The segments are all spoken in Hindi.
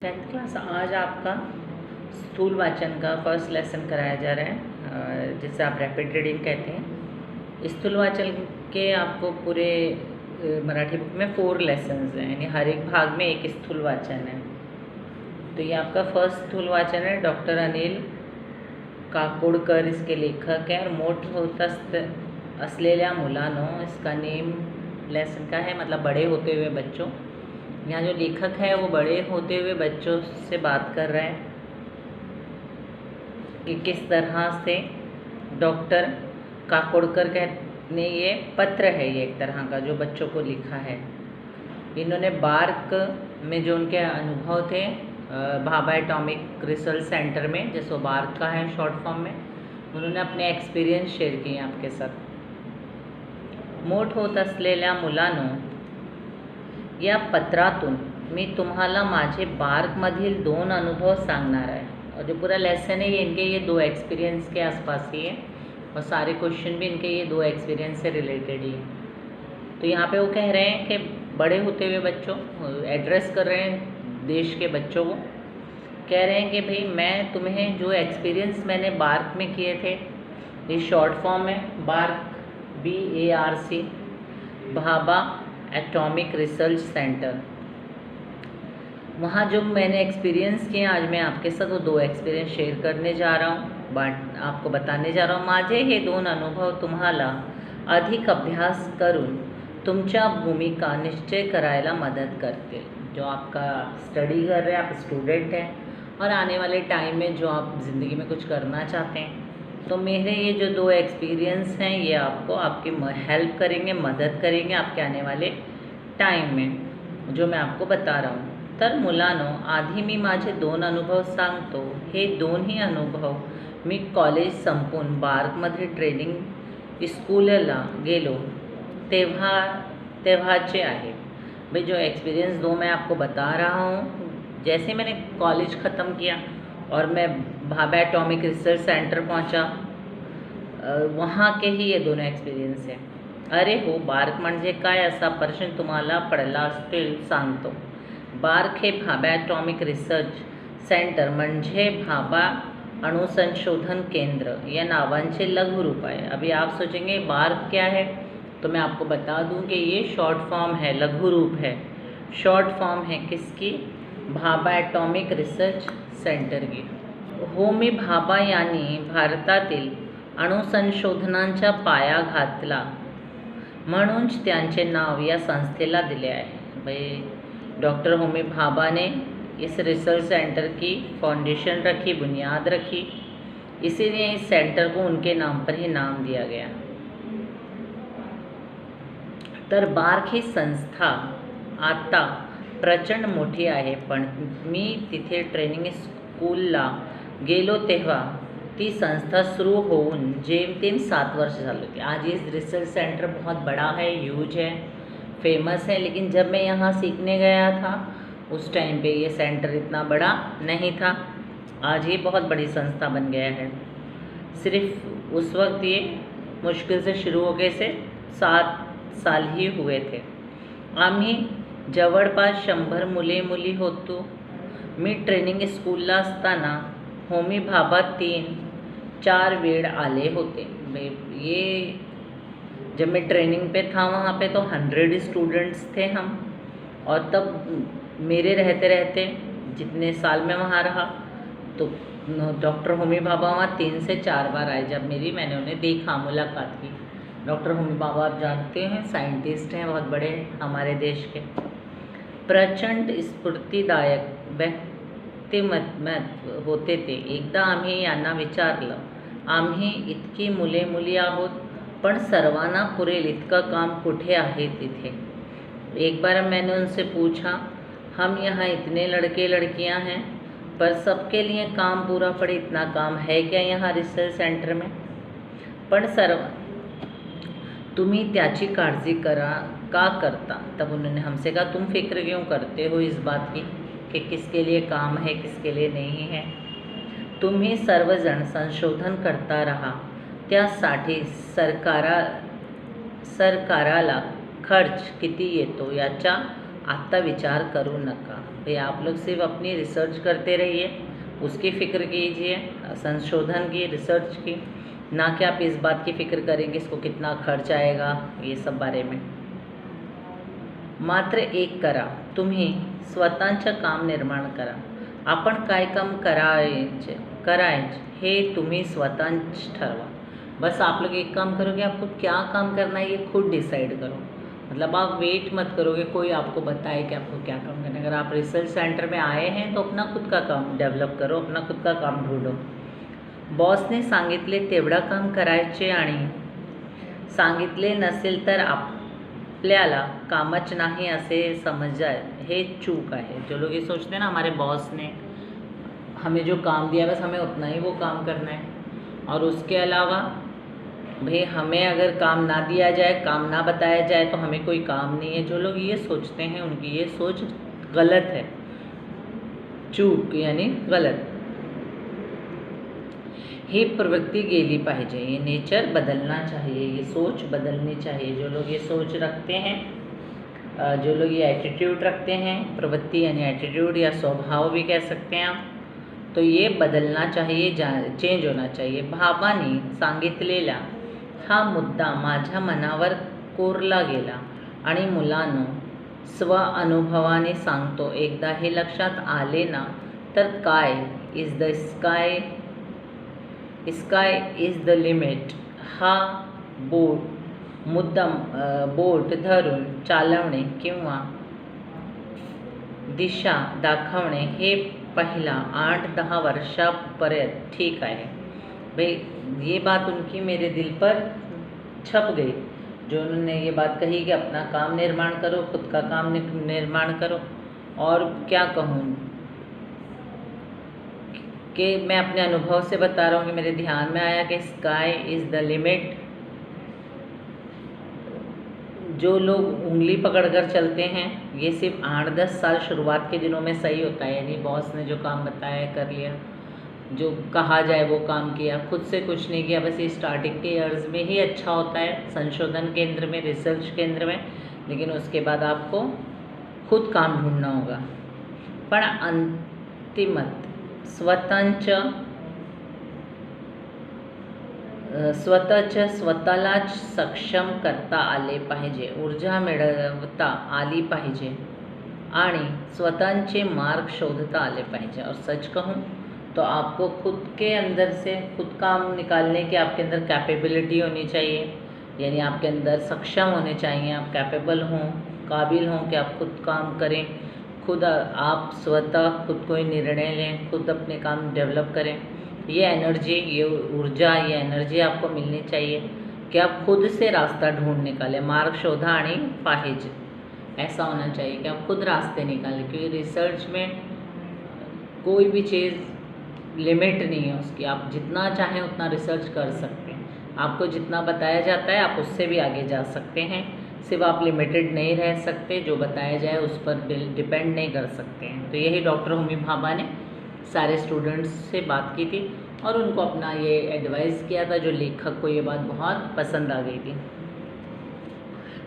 टेंथ क्लास आज आपका स्थूल वाचन का फर्स्ट लेसन कराया जा रहा है, जिसे आप रैपिड रीडिंग कहते हैं। स्थूल वाचन के आपको पूरे मराठी बुक में 4 लेसन्स हैं, यानी हर एक भाग में एक स्थूल वाचन है। तो ये आपका फर्स्ट स्थूल वाचन है। डॉक्टर अनिल काकोडकर इसके लेखक हैं और मोठ होत असलेल्या मुलांनो इसका नेम लेसन का है, मतलब बड़े होते हुए बच्चों। यहाँ जो लेखक है वो बड़े होते हुए बच्चों से बात कर रहे हैं कि किस तरह से डॉक्टर काकोडकर ने ये पत्र है, ये एक तरह का जो बच्चों को लिखा है। इन्होंने बार्क में जो उनके अनुभव थे भाभा एटॉमिक रिसर्च सेंटर में, जैसे बार्क का है शॉर्ट फॉर्म में, उन्होंने अपने एक्सपीरियंस शेयर किए आपके साथ। मोठ होत असलेल्या मुलांनो, या पत्रातून मी तुम्हाला माझे बार्कमधील 2 अनुभव सांगणार आहे। और जो पूरा लेसन है ये इनके ये 2 एक्सपीरियंस के आसपास ही है और सारे क्वेश्चन भी इनके ये 2 एक्सपीरियंस से रिलेटेड ही है। तो यहाँ पे वो कह रहे हैं कि बड़े होते हुए बच्चों, एड्रेस कर रहे हैं देश के बच्चों को, कह रहे हैं कि भाई मैं तुम्हें जो एक्सपीरियंस मैंने बार्क में किए थे, ये शॉर्ट फॉर्म है bark, BARC, Bhabha atomic research centre, वहाँ जो मैंने एक्सपीरियंस किए आज मैं आपके साथ वो 2 एक्सपीरियंस शेयर करने जा रहा हूँ, आपको बताने जा रहा हूँ। माझे हे 2 अनुभव तुम्हाला अधिक अभ्यास करून तुमच्या भूमिका निश्चय करायला मदत करतील। जो आपका स्टडी कर रहे हैं, आप स्टूडेंट हैं और आने वाले टाइम में जो आप ज़िंदगी में कुछ करना चाहते हैं, तो मेरे ये जो 2 एक्सपीरियंस हैं ये आपको आपकी हेल्प करेंगे, मदद करेंगे आपके आने वाले टाइम में, जो मैं आपको बता रहा हूँ। तर मुलांनो, आधी मी माझे 2 अनुभव सांगतो। हे 2ही अनुभव मी कॉलेज संपून बार्कमध्ये ट्रेनिंग स्कूलला गेलो तेव्हाचे आहे। भाई जो एक्सपीरियंस 2 मैं आपको बता रहा हूँ, जैसे मैंने कॉलेज ख़त्म किया और मैं भाभा एटॉमिक रिसर्च सेंटर पहुँचा, वहाँ के ही ये 2 एक्सपीरियंस हैं। अरे हो, बार्क म्हणजे काय असा प्रश्न तुम्हाला पडला असतील सांगतो। बार्क हे भाभा एटॉमिक रिसर्च सेंटर म्हणजे भाभा अणुसंशोधन केंद्र या नावांचे लघुरूप आहे। अभी आप सोचेंगे बार्क क्या है, तो मैं आपको बता दूं कि ये शॉर्ट फॉर्म है, लघुरूप है, शॉर्ट फॉर्म है किसकी? भाभा एटॉमिक रिसर्च सेंटर की। होमी भाभा यांनी भारतातील अणुसंशोधनांचा पाया घातला म्हणूनच त्यांचे नाव या संस्थेला दिले आहे। भाई डॉक्टर होमी भाभा ने इस रिसर्च सेंटर की फाउंडेशन रखी, बुनियाद रखी, इसीलिए इस सेंटर को उनके नाम पर ही नाम दिया गया। तर बार्क ही संस्था आता प्रचंड मोठी आहे, पण मी तिथे ट्रेनिंग स्कूलला गेलो तेव्हा ती संस्था शुरू होऊन जेमतेम 7 वर्ष झाली होती। आज ये रिसर्च सेंटर बहुत बड़ा है, ह्यूज है, फेमस है, लेकिन जब मैं यहाँ सीखने गया था उस टाइम पे ये सेंटर इतना बड़ा नहीं था। आज ये बहुत बड़ी संस्था बन गया है। सिर्फ उस वक्त ये मुश्किल से शुरू हो गए से 7 साल ही हुए थे। आम्ही जवळपास 100 मुले होतो। मी ट्रेनिंग स्कूलला असताना होमी भाभा 3-4 वेळ आले होते। ये जब मैं ट्रेनिंग पे था वहाँ पे तो 100 स्टूडेंट्स थे हम, और तब मेरे रहते रहते जितने साल में वहाँ रहा तो डॉक्टर होमी भाभा वहाँ 3 से 4 बार आए। जब मैंने उन्हें देखा, मुलाकात की। डॉक्टर होमी भाभा आप जानते हैं, साइंटिस्ट हैं बहुत बड़े हमारे देश के। प्रचंड स्फूर्तिदायक व्यक्तिमत्व होते ते। एकदा आम्ही यांना विचारलं, आम्ही इतकी मुली आहोत पण सर्वांना पुरेल इतकं काम कुठे आहे तिथे। एक बार मैंने उनसे पूछा, हम यहाँ इतने लड़के लड़कियाँ हैं पर सबके लिए काम पूरा पड़े, इतना काम है क्या यहाँ रिसर्च सेंटर में? पण तुम्ही त्याची काळजी का करता? तब उन्होंने हमसे कहा, तुम फिक्र क्यों करते हो इस बात की कि किसके लिए काम है किसके लिए नहीं है? तुम्ही सर्वजण संशोधन करता रहा, त्यासाठी सरकाराला खर्च किती येतो याचा आत्ता विचार करू नका। भाई आप लोग सिर्फ अपनी रिसर्च करते रहिए, उसकी फ़िक्र कीजिए, संशोधन की, रिसर्च की, ना कि आप इस बात की फ़िक्र करेंगे इसको कितना खर्च आएगा, ये सब बारे में। मात्र एक करा, तुम्ही स्वतःचं काम निर्माण करा। आपण काय काम करायचे हे तुम्ही स्वतःच ठरवा। बस आप लोग एक काम करोगे, आपको क्या काम करना है ये खुद डिसाइड करो। मतलब आप वेट मत करोगे कोई आपको बताए कि आपको क्या काम करना है। अगर आप रिसर्च सेंटर में आए हैं तो अपना खुद का काम डेव्हलप करो, अपना खुद का काम ढूंढो। बॉसने सांगितले तेवढं काम करायचे आणि सांगितले नसेल तर आपल्याला कामच नाही असे समजाय, हे चूक है। जो लोग ये सोचते हैं ना हमारे बॉस ने हमें जो काम दिया बस हमें उतना ही वो काम करना है, और उसके अलावा भाई हमें अगर काम ना दिया जाए, काम ना बताया जाए तो हमें कोई काम नहीं है। जो लोग ये सोचते हैं उनकी ये सोच गलत है, चूक यानी गलत। ही प्रवृत्ति गेली पाहिजे, ये नेचर बदलना चाहिए, ये सोच बदलनी चाहिए। जो लोग ये सोच रखते हैं, जो लोग ये एटीट्यूड रखते हैं, प्रवृत्ति यानी एटीट्यूड या स्वभाव भी कह सकते हैं आप, तो ये बदलना चाहिए, चेंज होना चाहिए। भावानी सांगितलेला हा मुद्दा माझ्या मनावर कोरला गेला आणि मुलांनो स्व अनुभवाने सांगतो, एकदा हे लक्षात आले ना तर काय is the sky is the limit हा बोट धरून चालवणे किंवा दिशा दाखवणे हे पहिला 8-10 वर्षापर्यंत ठीक आहे। भाई ये बात उनकी मेरे दिल पर छप गई, जो उन्होंने ये बात कही कि अपना काम निर्माण करो, खुद का काम निर्माण करो। और क्या कहूँ कि मैं अपने अनुभव से बता रहा हूँ कि मेरे ध्यान में आया कि स्काई इज़ द लिमिट। जो लोग उंगली पकड़कर चलते हैं ये सिर्फ 8-10 साल शुरुआत के दिनों में सही होता है, यानी बॉस ने जो काम बताया कर लिया, जो कहा जाए वो काम किया, खुद से कुछ नहीं किया, बस ये स्टार्टिंग के ईयर्स में ही अच्छा होता है संशोधन केंद्र में, रिसर्च केंद्र में। लेकिन उसके बाद आपको खुद काम ढूंढना होगा। पण अंतिमत स्वतःलाच सक्षम करता आले पाहिजे, ऊर्जा मिळवता आली पाहिजे आणि स्वतःचे मार्ग शोधता आले पाहिजे। और सच कहूँ तो आपको खुद के अंदर से खुद काम निकालने की आपके अंदर कैपेबिलिटी होनी चाहिए, यानी आपके अंदर सक्षम होने चाहिए, आप कैपेबल हों, काबिल हों कि आप खुद काम करें, खुद आप स्वतः खुद कोई निर्णय लें, खुद अपने काम डेवलप करें। ये एनर्जी, ये ऊर्जा, ये एनर्जी आपको मिलनी चाहिए कि आप खुद से रास्ता ढूंढ निकालें, मार्ग शोधा आणि पाहिजे, ऐसा होना चाहिए कि आप खुद रास्ते निकालें। क्योंकि रिसर्च में कोई भी चीज़ लिमिट नहीं है उसकी, आप जितना चाहें उतना रिसर्च कर सकते हैं। आपको जितना बताया जाता है आप उससे भी आगे जा सकते हैं, सिर्फ आप लिमिटेड नहीं रह सकते, जो बताया जाए उस पर डिपेंड नहीं कर सकते हैं। तो यही डॉक्टर होमी भाभा ने सारे स्टूडेंट्स से बात की थी और उनको अपना ये एडवाइस किया था, जो लेखक को ये बात बहुत पसंद आ गई थी।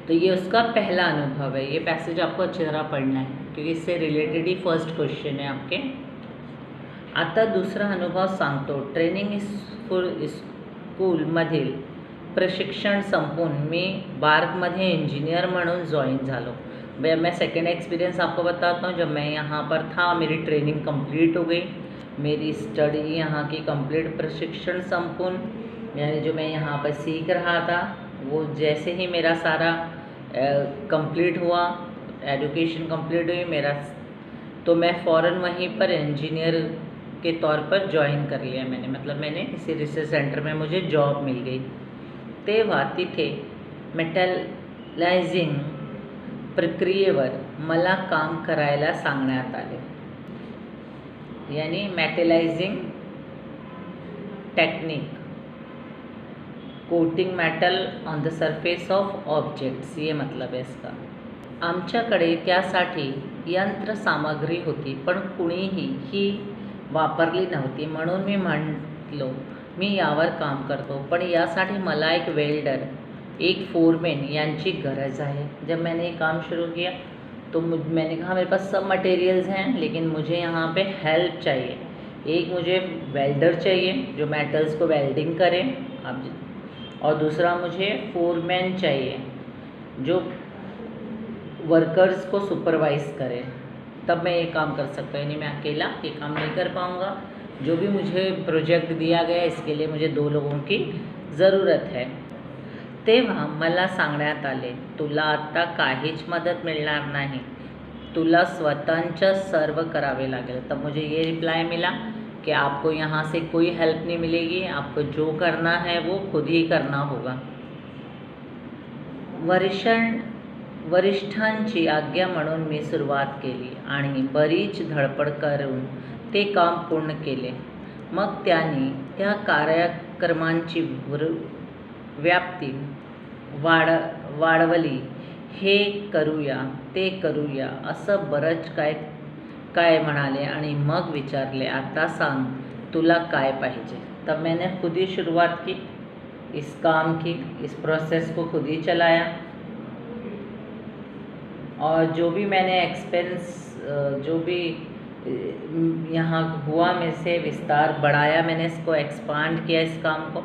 तो ये उसका पहला अनुभव है। ये पैसेज आपको अच्छी तरह पढ़ना है क्योंकि इससे रिलेटेड ही फर्स्ट क्वेश्चन है आपके। आता दुसरा अनुभव सांगतो। ट्रेनिंग स्कूलमधील प्रशिक्षण संपून मी बार्कमध्ये इंजीनियर म्हणून जॉइन झालो। मैं सेकेंड एक्सपीरियंस आपको बताता हूँ। जब मैं यहाँ पर था मेरी ट्रेनिंग कंप्लीट हो गई, मेरी स्टडी यहाँ की कंप्लीट, प्रशिक्षण संपूर्ण यानी जो मैं यहाँ पर सीख रहा था वो जैसे ही मेरा सारा कंप्लीट हुआ, एजुकेशन कंप्लीट हुई मेरा, तो मैं फ़ौरन वहीं पर इंजीनियर के तौर पर ज्वाइन कर लिया मैंने। मतलब मैंने इसी रिसर्च सेंटर में मुझे जॉब मिल गई। तेव्हा तिथे मेटलायझिंग प्रक्रियेवर मला काम करायला सांगण्यात आले। यानी metallizing technique, coating metal on the surface of objects, ये मतलब है इसका। आमच्याकडे त्यासाठी यंत्रसामग्री होती पण कुणीही ही वापरली नव्हती, म्हणून मी म्हटलो मी यावर काम करतो, पण यासाठी मला एक वेल्डर, एक फोरमैन यांची गरज आहे। जब मैंने ये काम शुरू किया तो मैंने कहा मेरे पास सब मटेरियल्स हैं, लेकिन मुझे यहाँ पे हेल्प चाहिए। एक मुझे वेल्डर चाहिए जो मेटल्स को वेल्डिंग करे, और दूसरा मुझे फोरमैन चाहिए जो वर्कर्स को सुपरवाइज़ करे। तब मैं ये काम कर सकता हूँ, यानी मैं अकेला ये काम नहीं कर पाऊँगा। जो भी मुझे प्रोजेक्ट दिया गया इसके लिए मुझे 2 लोगों की ज़रूरत है। तेव्हा मला सांगण्यात आले, तुला आता काहीच मदत मिळणार नाही, तुला स्वतःचं सर्व करावे लागेल। तब मुझे ये रिप्लाई मिला कि आपको यहाँ से कोई हेल्प नहीं मिलेगी, आपको जो करना है वो खुद ही करना होगा। वरिष्ठांची आज्ञा म्हणून मी सुरुवात केली आणि बरीच धडपड करून ते काम पूर्ण केले। मग त्यांनी त्या कार्यक्रमांची व्याप्ती वाढवली। हे करूया ते करूया असं बरंच काय म्हणाले आणि मग विचारले, आता सांग तुला काय पाहिजे। तब मैंने खुद ही शुरुआत की, इस काम की, इस प्रोसेस को खुद ही चलाया, और जो भी मैंने एक्सपेंस जो भी यहाँ हुआ मेरे से विस्तार बढ़ाया, मैंने इसको एक्सपांड किया इस काम को,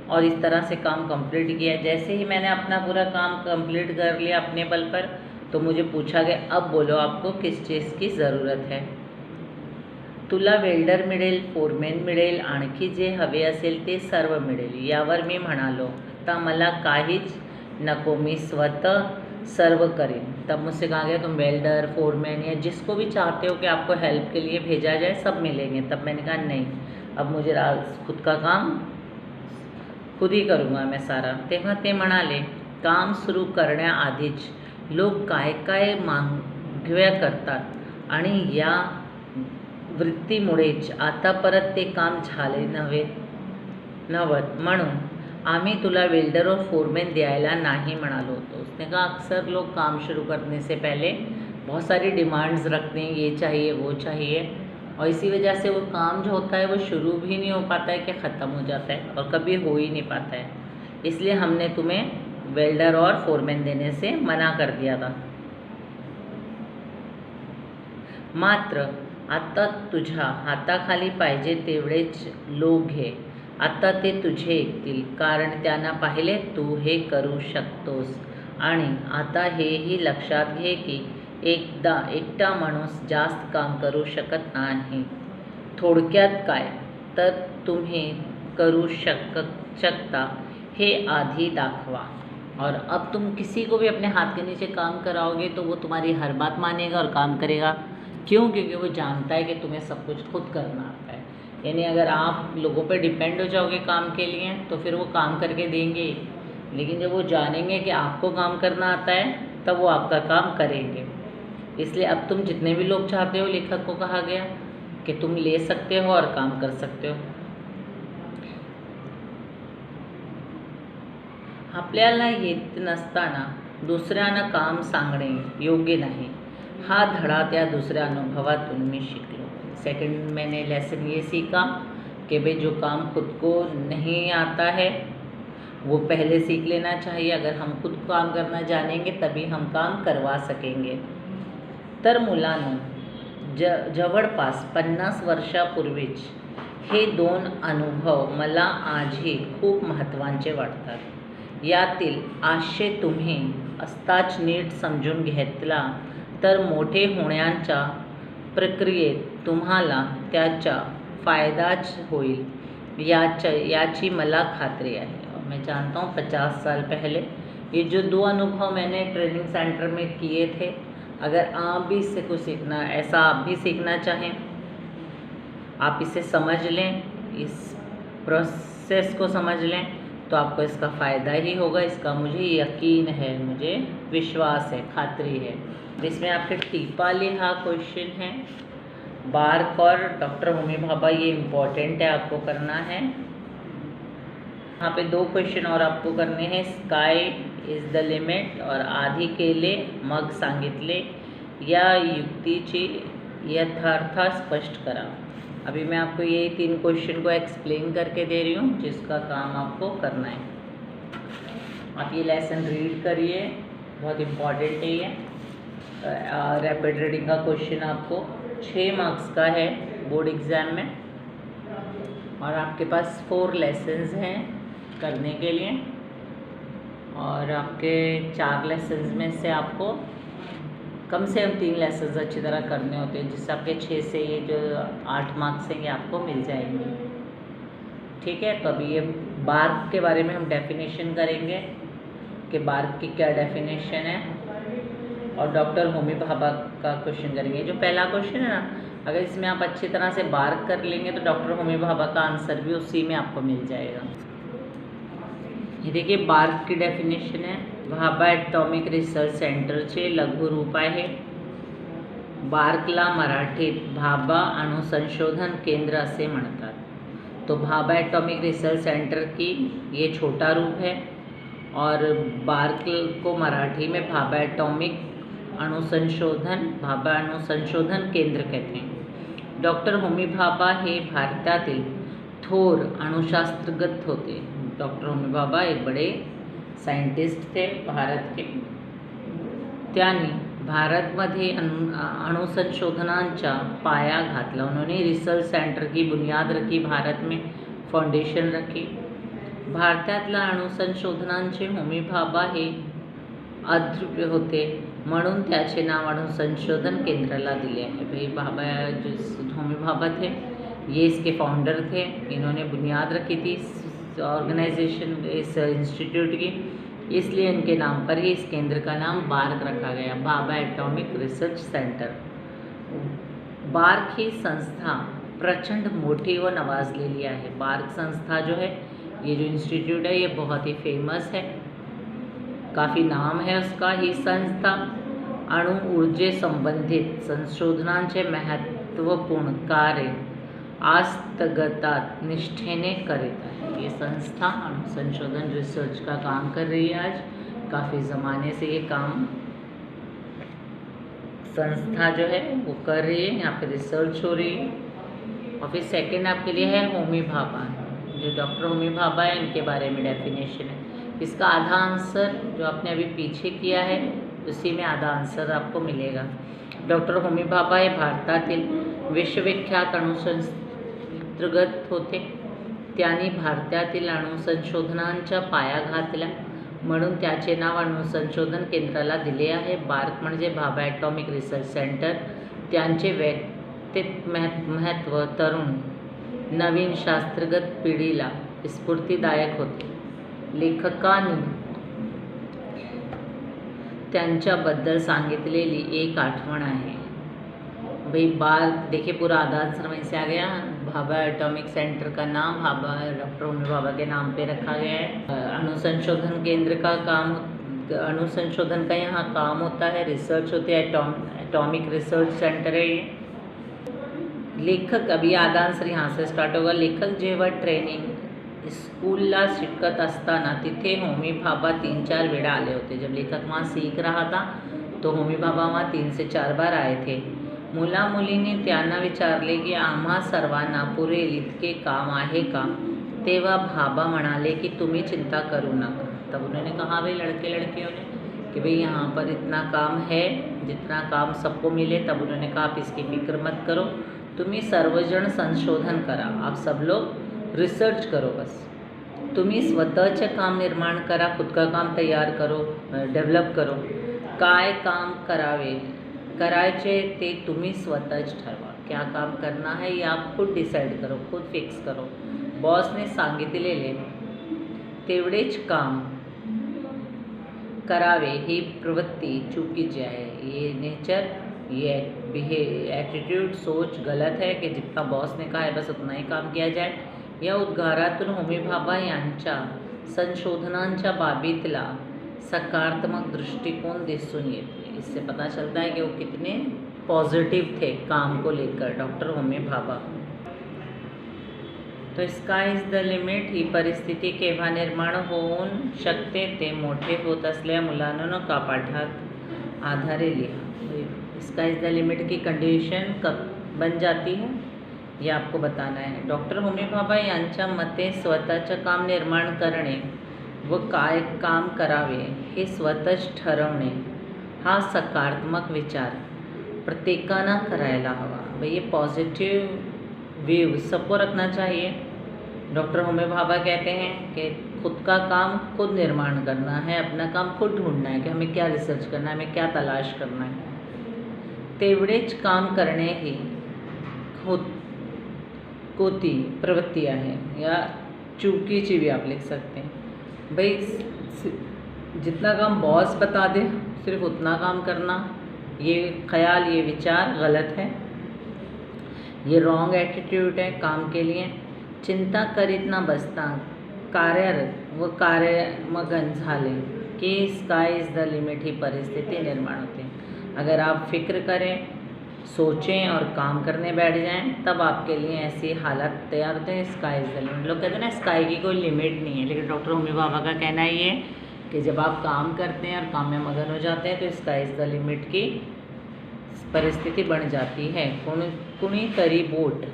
और इस तरह से काम कंप्लीट किया। जैसे ही मैंने अपना पूरा काम कंप्लीट कर लिया अपने बल पर, तो मुझे पूछा गया, अब बोलो आपको किस चीज़ की ज़रूरत है। तुला वेल्डर मिळेल, फोरमॅन मिळेल, आणखी जे हवे असेल ते सर्व मिळेल। यावर मी म्हणालो, आता मला काहीच नको, मी स्वतः सर्व करें। तब मुझसे कहा गया तुम वेल्डर, फोरमैन या जिसको भी चाहते हो कि आपको हेल्प के लिए भेजा जाए सब मिलेंगे। तब मैंने कहा नहीं, अब मुझे खुद का काम खुद ही करूँगा मैं सारा। तेव्हा ते म्हणाले, काम सुरू करण्याआधीच लोक काय काय मागण्या करतात आणि या वृत्तीमुळेच आता परत ते काम झाले नव्हत, म्हणून आम्ही तुला वेल्डर और फोरमैन द्यायला नहीं म्हणालो होतो। उसने कहा अक्सर लोग काम शुरू करने से पहले बहुत सारी डिमांड्स रखते हैं, ये चाहिए वो चाहिए, और इसी वजह से वो काम जो होता है वो शुरू भी नहीं हो पाता है कि ख़त्म हो जाता है और कभी हो ही नहीं पाता है। इसलिए हमने तुम्हें वेल्डर और फोरमैन देने से मना कर दिया था। मात्र आता तुझ्या हाताखाली पाहिजे तेवढेच लोक घे, आता ते तुझे ऐकतील, कारण त्यांना पाहिले तू हे करू शकतोस। आणि आता हेही लक्षात घे की एकटा माणूस जास्त काम करू शकत नाही। थोडक्यात काय तर तुम्ही करू शकता हे आधी दाखवा, और अब तुम किसी को भी अपने हाथ के नीचे काम कराओगे तो वो तुम्हारी हर बात मानेगा और काम करेगा। क्यों? क्योंकि वो जानता है कि तुम्हें सब कुछ खुद करना आता है। यानी अगर आप लोगों पे डिपेंड हो जाओगे काम के लिए तो फिर वो काम करके देंगे, लेकिन जब वो जानेंगे कि आपको काम करना आता है तब वो आपका काम करेंगे। इसलिए अब तुम जितने भी लोग चाहते हो, लेखक को कहा गया कि तुम ले सकते हो और काम कर सकते हो। आपल्याला येत नसताना दुसऱ्यांना काम सांगणे योग्य नाही, हा धडा त्या दुसऱ्या अनुभवातून मी शिकलो। सेकंड मैंने लेसन ये सीखा कि भाई जो काम खुद को नहीं आता है वो पहले सीख लेना चाहिए। अगर हम खुद काम करना जानेंगे तभी हम काम करवा सकेंगे। तर मुलांनो, जवळपास 50 वर्षापूर्वीच हे 2 अनुभव मला आजही खूप महत्त्वाचे वाटतात। यातील आशय तुम्ही आत्ताच नीट समजून घेतला तर मोठे होण्याच्या प्रक्रियेत तुम्हाला त्याचा फायदाच होईल याची मला खात्री आहे। और मैं जानता हूँ 50 साल पहले ये जो 2 अनुभव मैंने ट्रेनिंग सेंटर में किए थे, अगर आप भी इससे कुछ सीखना, ऐसा आप भी सीखना चाहें, आप इसे समझ लें, इस प्रोसेस को समझ लें तो आपको इसका फ़ायदा ही होगा। इसका मुझे यकीन है, मुझे विश्वास है, खातरी है। इसमें आपके टीपा लिहा क्वेश्चन है, बार्क और डॉक्टर होमी भाभा, ये इम्पॉर्टेंट है, आपको करना है। यहाँ पे 2 क्वेश्चन और आपको करने हैं। स्काई इज़ द लिमिट और आधी केले मग सांगितले या युक्तीची यथार्थ स्पष्ट करा। अभी मैं आपको ये 3 क्वेश्चन को एक्सप्लेन करके दे रही हूँ जिसका काम आपको करना है। आप ये लेसन रीड करिए, बहुत इम्पॉर्टेंट है ये। रैपिड रीडिंग का क्वेश्चन आपको 6 मार्क्स का है बोर्ड एग्ज़ाम में, और आपके पास 4 लेसन्स हैं करने के लिए, और आपके 4 लेसन्स में से आपको कम से कम 3 लेसन्स अच्छी तरह करने होते हैं, जिससे आपके 6 से ये जो 8 मार्क्स हैं ये आपको मिल जाएंगे। ठीक है, तो अभी ये बार्क के बारे में हम डेफिनेशन करेंगे कि बार्क की क्या डेफिनेशन है, और डॉक्टर होमी भाभा का क्वेश्चन करेंगे। जो पहला क्वेश्चन है ना, अगर इसमें आप अच्छी तरह से बार्क कर लेंगे तो डॉक्टर होमी भाभा का आंसर भी उसी में आपको मिल जाएगा। ये देखिए बार्क की डेफिनेशन है, भाभा एटॉमिक रिसर्च सेंटरचे लघु रूप आहे। बार्कला मराठीत भाभा अणुसंशोधन केंद्र असे म्हणतात। तो भाभा एटॉमिक रिसर्च सेंटर की ये छोटा रूप है, और बार्क को मराठी में भाभा एटॉमिक भाभा अणुसंशोधन केंद्र कहते हैं। डॉक्टर होमी भाभा हे भारतातील थोर अणुशास्त्रज्ञ होते। डॉक्टर होमी भाभा एक बड़े सायंटिस्ट थे भारत के। त्यांनी भारतमध्ये अणुसंशोधनांचा पाया घातला। उन्होंने रिसर्च सेंटर की बुनियाद रखी, भारत में फाउंडेशन रखी। भारतातल्या अणुसंशोधनांचे होमी भाभा हे अद्वितीय होते, म्हणून त्याचे नाव अणुसंशोधन केंद्राला दिले आहे। भाई भाभा जो होमी भाभा थे ये इसके फाउंडर थे, इन्होंने बुनियाद रखी थी ऑर्गेनाइजेशन इस इंस्टीट्यूट की, इसलिए इनके नाम पर ही इस केंद्र का नाम बार्क रखा गया, Bhabha atomic research centre. BARC ही संस्था प्रचंड मोठी व नवाजलेली आहे। बार्क संस्था जो है, ये जो इंस्टीट्यूट है, ये बहुत ही फेमस है, काफ़ी नाम है उसका। ही संस्था अणु ऊर्जे संबंधित संशोधनांचे महत्वपूर्ण कार्य आस्थगतात निष्ठेने करीत आहे। ये संस्था अणु संशोधन रिसर्च का काम कर रही है आज, काफ़ी ज़माने से ये काम संस्था जो है वो कर रही है, यहाँ पे रिसर्च हो रही है। और फिर सेकेंड आपके लिए है होमी भाभा, जो डॉक्टर होमी भाभा है इनके बारे में डेफिनेशन है। इसका आधा आंसर जो आपने अभी पीछे किया है उसी में आधा आंसर आपको मिलेगा। डॉक्टर होमी भाभा हे भारतातील विश्वविख्यात अणुशास्त्रज्ञ होते। त्यांनी भारतातील अणुसंशोधनांचा पाया घातला, म्हणून त्याचे नाव अणुसंशोधन केंद्राला दिले आहे। बार्क म्हणजे भाभा एटॉमिक रिसर्च सेंटर। त्यांचे व्यक्तित्व महत्त्व तरुण नवीन शास्त्रज्ञ पिढीला स्फूर्तिदायक होते। लेखकांनी त्यांच्याबद्दल सांगितलेली एक आठवण आहे। भाई बार्क देखिए पूरा आधा आंसर वहीं से आ गया। भाभा एटॉमिक सेंटर का नाम भाभा डॉक्टर होमी भाभा के नाम पे रखा गया है। अणुसंशोधन केंद्र का काम, अणुसंशोधन का यहाँ काम होता है, रिसर्च होती है, एटॉमिक रिसर्च सेंटर है ये। लेखक, अभी आधा आंसर यहाँ से स्टार्ट होगा। लेखक जेव्हा ट्रेनिंग स्कूलला शिकत असताना तिथे होमी भाभा 3-4 वेळा आले होते। जब लेखक वहाँ सीख रहा था तो होमी भाभा वहाँ 3 से 4 बार आए थे। मुला मुलींनी त्यांना विचारले की आम्हा सर्वांना पुरेल इतके काम आहे का? तेव्हा भाभा म्हणाले कि तुम्ही चिंता करू नका। तब उन्होंने कहा भाई लड़के लड़कियों ने कि भाई यहाँ पर इतना काम है जितना काम सबको मिले। तब उन्होंने कहा आप इसकी फिक्र मत करो, तुम्ही सर्वजण संशोधन करा, आप सब लोग रिसर्च करो, बस तुम्ही स्वतःचे काम निर्माण करा, खुद का काम तैयार करो, डेव्हलप करो। काय काम करायचे ते तुम्ही स्वतःच ठरवा। क्या काम करना है ये आप खुद डिसाइड करो, खुद फिक्स करो। बॉसने सांगितलेले तेवढेच काम करावे ही प्रवृत्ति चुकीची आहे। ये नेचर, ये एटीट्यूड, सोच गलत है कि जितना बॉस ने कहा है बस उतना ही काम किया जाए। या उद्गारातून होमी भाभा यांच्या संशोधनांच्या बाबतीतला सकारात्मक दृष्टिकोन दिसून येते। इससे पता चलता है कि वो कितने पॉजिटिव थे काम को लेकर डॉक्टर होमी भाभा। तो स्काय इज द लिमिट ही परिस्थिती केव्हा निर्माण होऊन शकते ते मोठे होत असलेल्या मुलांना का पाठात आधारे लिहा। स्काय इज द लिमिट की कंडीशन कब बन जाती है ये आपको बताना है। डॉक्टर होमी भाभा यांच्या मते स्वतःचे काम निर्माण करणे व काय काम करावे हे स्वतःच ठरवणे हा सकारात्मक विचार प्रत्येकानं करायला हवा। भाई ये पॉजिटिव व्यू सबको रखना चाहिए। डॉक्टर होमी भाभा कहते हैं कि खुद का काम खुद निर्माण करना है, अपना काम खुद ढूंढना है कि हमें क्या रिसर्च करना है, हमें क्या तलाश करना है। तेवढेच काम करणे ही कोती प्रवृत्तियाँ हैं या चुकीची भी आप लिख सकते हैं। भाई जितना काम बॉस बता दे सिर्फ उतना काम करना, ये ख्याल, ये विचार गलत है, ये रॉन्ग एटीट्यूड है काम के लिए। चिंता करीत न बसता कार्यरत व कार्यमग्न झाले की स्काय इज़ द लिमिट ही परिस्थिति निर्माण होते हैं। अगर आप फिक्र करें, सोचें और काम करने बैठ जाएं, तब आपके लिए ऐसी हालत तैयार होते हैं। Sky is the limit. लोग कहते हैं ना स्काई की कोई लिमिट नहीं है, लेकिन डॉक्टर होमी भाभा का कहना ये है कि जब आप काम करते हैं और काम में मगन हो जाते हैं तो स्काई इज़ द लिमिट की परिस्थिति बन जाती है। कुणी तरी बोट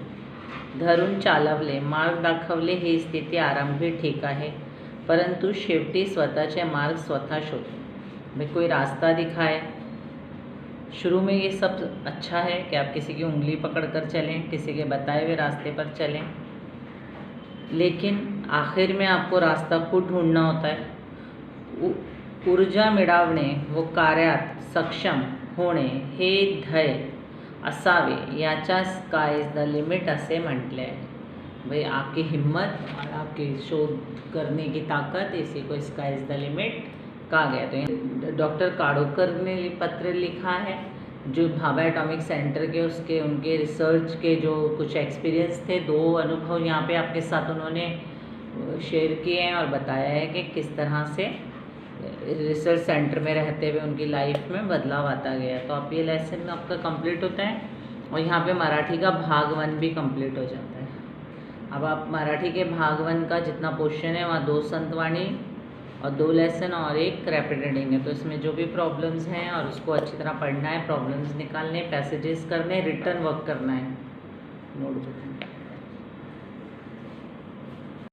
धरून चालवले, मार्ग दाखवले ही स्थिती आरंभी ठीक आहे, परंतु शेवटी स्वतःचे मार्ग स्वतः शोधो। भाई कोई रास्ता दिखाए, शुरू में ये सब अच्छा है कि आप किसी की उंगली पकड़कर चलें, किसी के बताए हुए रास्ते पर चलें, लेकिन आखिर में आपको रास्ता खुद ढूंढना होता है। ऊर्जा मिळवणे व कार्यात सक्षम होणे हे ध्येय असावे, याच्या स्काय इज द लिमिट असे म्हटले आहे। भाई आपकी हिम्मत और आपकी शोध करने की ताकत, इसी को स्काई इज द लिमिट कहा गया। तो डॉक्टर काकोडकर ने पत्र लिखा है जो भाभा एटॉमिक सेंटर के उसके उनके रिसर्च के जो कुछ एक्सपीरियंस थे, 2 अनुभव यहाँ पे आपके साथ उन्होंने शेयर किए हैं और बताया है कि किस तरह से रिसर्च सेंटर में रहते हुए उनकी लाइफ में बदलाव आता गया। तो आप ये लेसन आपका कंप्लीट होता है और यहाँ पे मराठी का भाग 1 भी कंप्लीट हो जाता है। अब आप मराठी के भाग 1 का जितना पोर्शन है वहाँ 2 संतवाणी और 2 लेसन और 1 रैपिड रीडिंग है। तो इसमें जो भी प्रॉब्लम्स हैं और उसको अच्छी तरह पढ़ना है, प्रॉब्लम्स निकालने, पैसेजेस करने, रिटर्न वर्क करना है नोटबुक में।